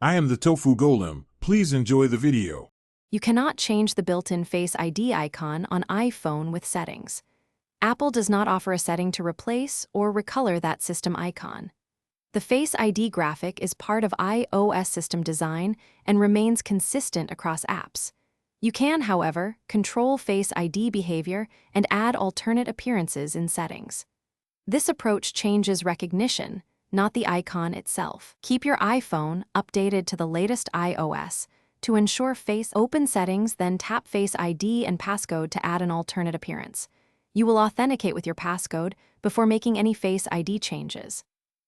I am the Tofu Golem. Please enjoy the video. You cannot change the built-in Face ID icon on iPhone with settings. Apple does not offer a setting to replace or recolor that system icon. The Face ID graphic is part of iOS system design and remains consistent across apps. You can, however, control Face ID behavior and add alternate appearances in settings. This approach changes recognition, not the icon itself. Keep your iPhone updated to the latest iOS to ensure Open Settings, then tap Face ID and passcode to add an alternate appearance. You will authenticate with your passcode before making any Face ID changes.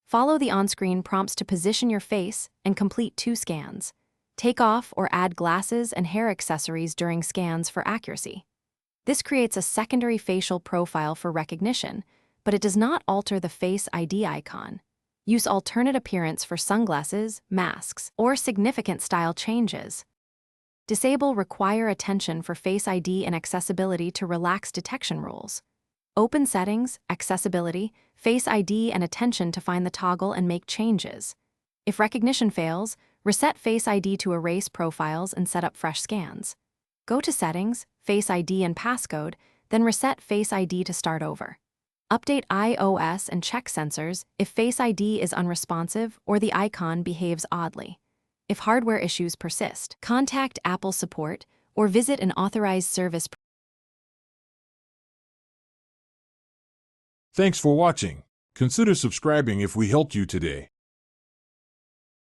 Follow the on-screen prompts to position your face and complete 2 scans. Take off or add glasses and hair accessories during scans for accuracy. This creates a secondary facial profile for recognition, but it does not alter the Face ID icon. Use alternate appearance for sunglasses, masks, or significant style changes. Disable Require Attention for Face ID and accessibility to relax detection rules. Open Settings, Accessibility, Face ID and Attention to find the toggle and make changes. If recognition fails, reset Face ID to erase profiles and set up fresh scans. Go to Settings, Face ID and Passcode, then reset Face ID to start over. Update iOS and check sensors if Face ID is unresponsive or the icon behaves oddly. If hardware issues persist, contact Apple support or visit an authorized service. Thanks for watching. Consider subscribing if we helped you today.